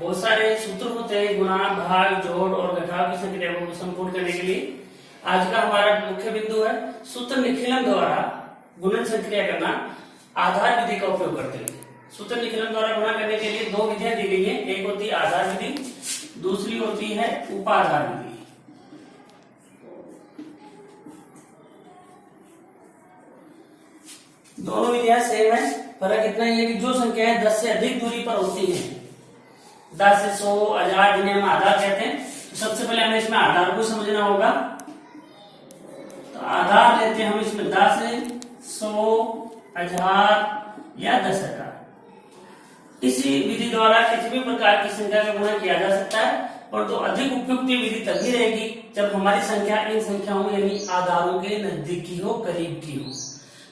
बहुत सारे सूत्र होते हैं गुणा, भाग, जोड़ और घटाव की संक्रिया को संपूर्ण करने के लिए। आज का हमारा मुख्य बिंदु है सूत्र निखिलन द्वारा गुणन संक्रिया करना आधार विधि का उपयोग करते हुए। सूत्र निखिलन द्वारा गुणा करने के लिए दो विधियां दी गई है, एक होती है आधार विधि, दूसरी होती है उपाधार विधि। दोनों विधियां सेम है, फर्क इतना ही है कि जो संख्याएं 10 से अधिक दूरी पर होती हैं, 10 से 100, 1000 जिन्हें हम आधार कहते हैं, तो सबसे पहले हमें इसमें आधार को समझना होगा। तो आधार लेते हैं हम इसमें 10, 100, 1000 या 10,000। इसी विधि द्वारा किसी भी प्रकार की संख्या का गुणा किया जा सकता है, और तो अधिक उपयुक्त विधि तभी रहेगी जब हमारी संख्या इन संख्याओं यानी आधारों के नजदीकी हो, करीब की हो।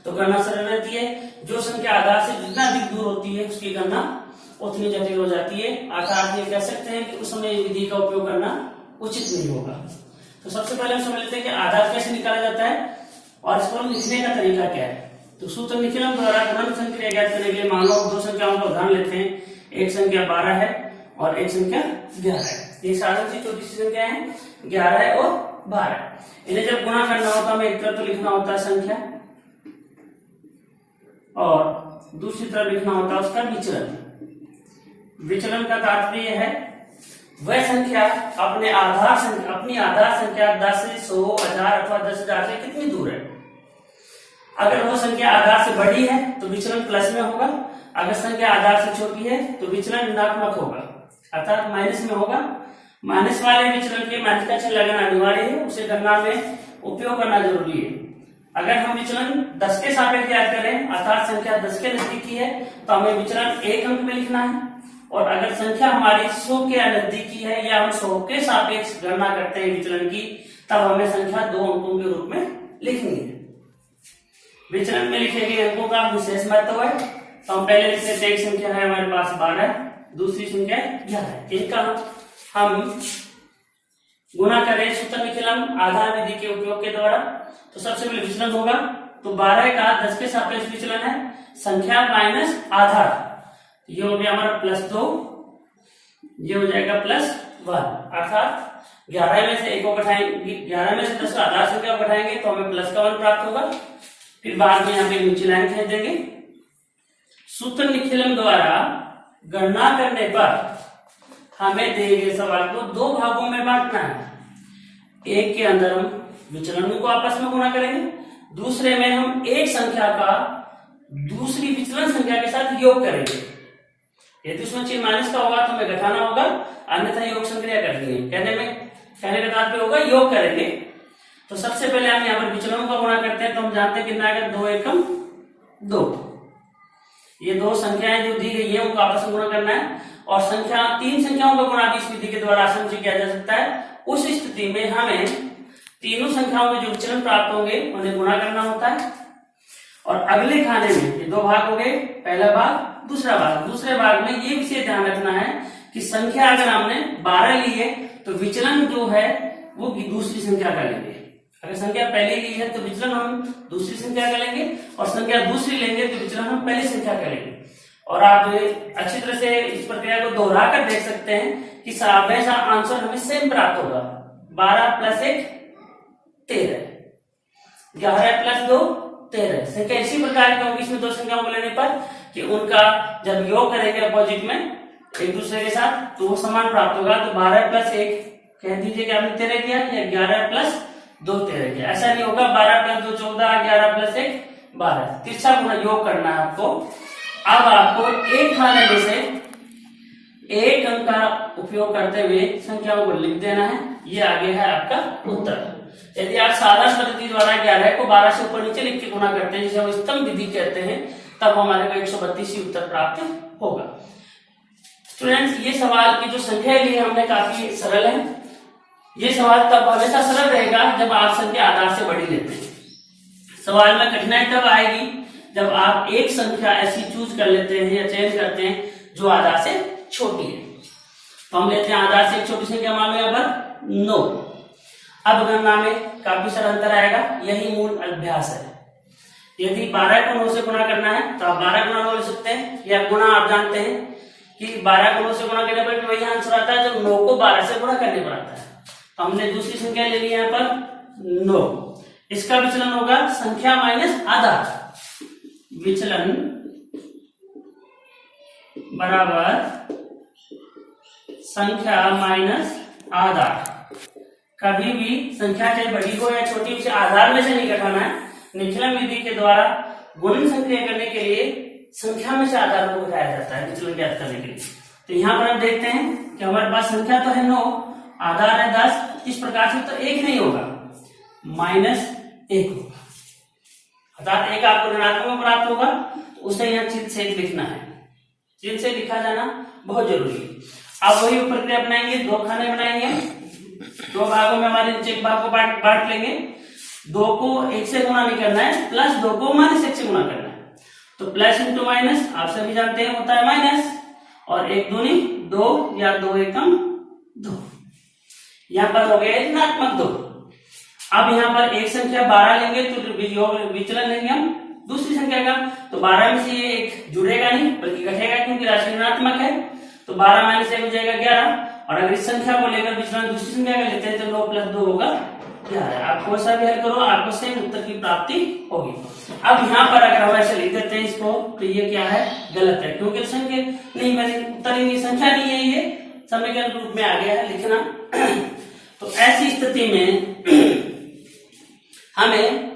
तो गणना सरल रहती है। जो संख्या आधार से जितना अधिक दूर होती है उसकी गणना उतनी जटिल हो जाती है, अर्थात ये कह सकते हैं कि उस समय विधि का उपयोग करना उचित नहीं होगा। तो सबसे पहले हम समझ लेते हैं कि आधार कैसे निकाला जाता है और इसको लिखने का तरीका क्या है। तो सूत्र निखिलन द्वारा गुणन संक्रिया ज्ञात करने के लिए मान लो दो संख्याओं का उदाहरण लेते हैं। एक संख्या 12 है और एक संख्या 11 है। ये साधारण सी छोटी सी संख्या है, 11 और 12। इन्हें जब गुणा करना होता है हमें एक तरफ तो लिखना होता है संख्या और दूसरी तरफ लिखना होता है उसका विचलन। विचलन का तात्पर्य है वह संख्या अपनी आधार संख्या 10 से 100, 1000 अथवा 10,000 से कितनी दूर है। अगर वो संख्या आधार से बड़ी है तो विचलन प्लस में होगा, अगर संख्या आधार से छोटी है तो विचलन ऋणात्मक होगा, अर्थात माइनस में होगा। माइनस वाले विचलन के माइनस का चिन्ह लगाना अनिवार्य है, उसे गणना में उपयोग करना जरूरी है। अगर हम विचलन 10 के सापेक्ष ज्ञात करें अर्थात संख्या 10 के नजदीकी है तो हमें विचलन 1 अंक में लिखना है, और अगर संख्या हमारी 100 के नजदीकी है या हम 100 के सापेक्ष गणना करते हैं विचलन की, तब हमें संख्या 2 अंकों के रूप में लिखनी है। विचलन में लिखे गए अंकों का विशेष महत्व है। तो हम पहले लिखते हैं, एक संख्या है हमारे पास 12, दूसरी संख्या 11। इनका हम गुणा करें सूत्र निखिलन आधार विधि के उपयोग के द्वारा। तो सबसे पहले विचलन होगा, तो 12 का 10 के सापेक्ष विचलन है संख्या माइनस आधार, ये हो गया हमारा +2, ये हो जाएगा +1, अर्थात 11 में से 1 को घटाएंगे, 11 में से 10 का आधार संख्या को घटाएंगे तो हमें +1 प्राप्त होगा। फिर बाद में यहाँ पे नीचे लाइन कह देंगे। सूत्र निखिलन द्वारा गणना करने पर हमें दिए गए सवाल को 2 भागों में बांटना है। एक के अंदर हम विचलन को आपस में गुणा करेंगे, दूसरे में हम एक संख्या का दूसरी विचलन संख्या के साथ योग करेंगे। यदि उसमें चिन्ह माइनस का होगा तो हमें घटाना होगा, अन्यथा योग संक्रिया करनी है। कहने का तात्पर्य होगा योग करेंगे। तो सबसे पहले हम यहाँ पर विचलनों का गुणा करते हैं, तो हम जानते हैं कितना आएगा, 2 एकम 2। ये दो संख्याएं जो दी गई है उनको आपस में गुणा करना है, और तीन संख्याओं का गुणा भी इस विधि के द्वारा आसानी से किया जा सकता है। उस स्थिति में हमें तीनों संख्याओं में जो विचलन प्राप्त होंगे उन्हें गुणा करना होता है। और अगले खाने में ये 2 भाग हो गए, पहला भाग दूसरा भाग। दूसरे भाग में ये विषय ध्यान रखना है कि संख्या अगर हमने 12 ली है तो विचलन जो है वो दूसरी संख्या का लेंगे। अगर संख्या पहले ली है तो विचलन हम दूसरी संख्या का लेंगे, और संख्या दूसरी लेंगे तो विचलन हम पहली संख्या का लेंगे। और आप अच्छी तरह से इस प्रक्रिया को दोहरा कर देख सकते हैं कि हमेशा आंसर हमें सेम प्राप्त होगा। 12 + 1 13, 11 + 2 13। संख्या इसी प्रकार की होगी इसमें 2 संख्याओं को लेने पर कि उनका जब योग करेंगे अपोजिट में एक दूसरे के साथ तो वो समान प्राप्त होगा। तो 12 + 1 कह दीजिए कि आपने 13 किया, या 11 + 2 13 किया। ऐसा नहीं होगा 12 + 2 14, 11 + 1 12। तिरछा गुणा योग करना है आपको। अब आपको एक खाने में से एक अंक का उपयोग करते हुए संख्याओं को लिख देना है। ये आगे है आपका उत्तर। यदि आप साधारण पद्धति द्वारा 11 को 12 से ऊपर नीचे लिख के गुणा करते हैं, जिसे हम स्तंभ विधि कहते हैं, तब हमारे को 132 ही उत्तर प्राप्त होगा। स्टूडेंट्स, ये सवाल की जो संख्या ली है हमने काफी सरल है। ये सवाल तब हमेशा सरल रहेगा जब आप संख्या आधार से बड़ी लेते हैं। सवाल में कठिनाई तब आएगी जब आप एक संख्या ऐसी चूज कर लेते हैं या चयन करते हैं जो आधार से छोटी है। तो हम लेते हैं आधार से एक छोटी संख्या, मान लो यहाँ पर 9। अब गणना में काफी सरल अंतर आएगा, यही मूल अभ्यास है। यदि 12 को 9 से गुणा करना है तो आप 12 गुणा 9 ले सकते हैं, या गुणा आप जानते हैं कि 12 को 9 से गुणा करने पर वही आंसर आता है जो 9 को 12 से गुणा करने पर आता है। तो हमने दूसरी संख्या ले ली यहाँ पर 9। इसका विचलन होगा संख्या माइनस आधार। विचलन बराबर संख्या माइनस आधार। कभी भी संख्या चाहे बड़ी हो या छोटी, उसे आधार में से नहीं घटाना है। निखिलन विधि के द्वारा गुणन संक्रिया करने के लिए संख्या में से आधार को घटाया जाता है विचलन ज्ञात करने के लिए। तो यहाँ पर हम देखते हैं कि हमारे पास संख्या तो है 9, आधार है 10, इस प्रकार से तो 1 नहीं होगा, -1 होगा। अर्थात 1 आपको ऋणात्मक में प्राप्त होगा, उसे यहाँ चिन्ह से लिखना है। चिन्ह से लिखा जाना बहुत जरूरी है। अब वही प्रक्रिया अपनाएंगे, 2 खाने बनाएंगे, 2 भागों में हमारे नीचे एक भाग को बांट लेंगे। 2 को 1 से गुणा नहीं करना है, प्लस 2 को -1 से गुणा करना है। तो प्लस इंटू माइनस आप सभी जानते हैं होता है माइनस, और 1 दूनी 2 या 2 एकम 2। यहाँ पर हो गया ऋणात्मक 2। अब यहाँ पर एक संख्या 12 लेंगे तो विचलन लेंगे हम दूसरी संख्या का। तो 12 में से ये 1 जुड़ेगा नहीं बल्कि घटेगा, क्योंकि राशि ऋणात्मक है। तो 12 माइनस 1 हो जाएगा 11। और अगर इस संख्या को लेकर विचलन दूसरी संख्या का लेते हैं तो 9 + 2 होगा 11। आप कोई सा भी हल करो, आपको सेम उत्तर की प्राप्ति होगी। अब यहाँ पर अगर हम ऐसे लिख देते हैं इसको, तो ये क्या है, गलत है, क्योंकि संख्या नहीं बनी, उत्तर ही नहीं, संख्या नहीं है, ये समीकरण रूप में आ गया है लिखना। तो ऐसी स्थिति में हमें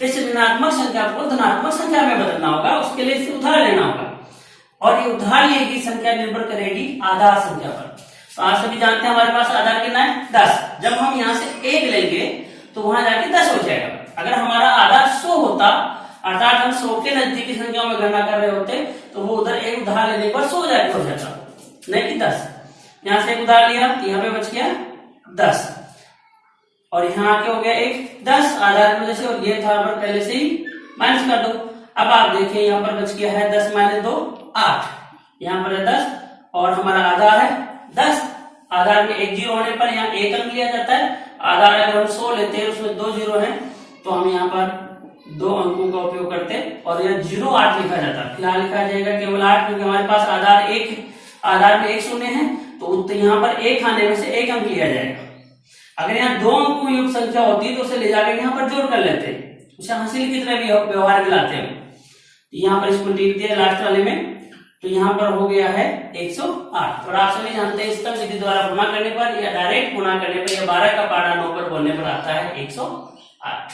इस ऋणात्मक संख्या को धनात्मक संख्या में बदलना होगा। उसके लिए इसे उधार लेना होगा, और ये उधार लिए की संख्या निर्भर करेगी आधार संख्या पर। तो आप सभी जानते हैं हमारे पास आधार कितना है, 10। जब हम यहाँ से 1 लेंगे तो वहां जाके 10 हो जाएगा। अगर हमारा आधार 100 होता, अर्थात हम 100 के नजदीकी संख्याओं में गणना कर रहे होते, तो वो उधर 1 उधार लेने पर 100 जाके हो जाता, नहीं कि 10। यहाँ से 1 उधार लिया, यहाँ पे बच गया 10, और यहाँ आके हो गया 1 10 आधार की वजह से, और ये था पर पहले से ही माइनस कर दो। अब आप देखिए यहाँ पर बच गया है 10 - 2 8, यहाँ पर है 10, और हमारा आधार है 10। आधार में 1 जीरो होने पर यहाँ 1 अंक लिया जाता है। आधार अगर हम 100 लेते हैं, उसमें 2 जीरो हैं, तो हम यहाँ पर 2 अंकों का उपयोग करते हैं, और यहाँ 08 लिखा जाता है। फिलहाल लिखा जाएगा केवल 8, क्योंकि हमारे पास आधार में 1 शून्य है, तो यहाँ पर 1 आने में से 1 अंक लिया जाएगा। अगर यहाँ 2 अंकों युक्त संख्या होती है तो उसे ले जाकर यहाँ पर जोड़ कर लेते हैं, उसे हासिल की तरह भी व्यवहार दिलाते हैं। यहाँ पर इसको लिख दिया लास्ट वाले में, तो यहाँ पर हो गया है 108। और आप सभी जानते हैं स्तंभ विधि द्वारा गुणा करने पर या डायरेक्ट गुणा करने पर या 12 का पारा 9 पर बोलने पर आता है 108।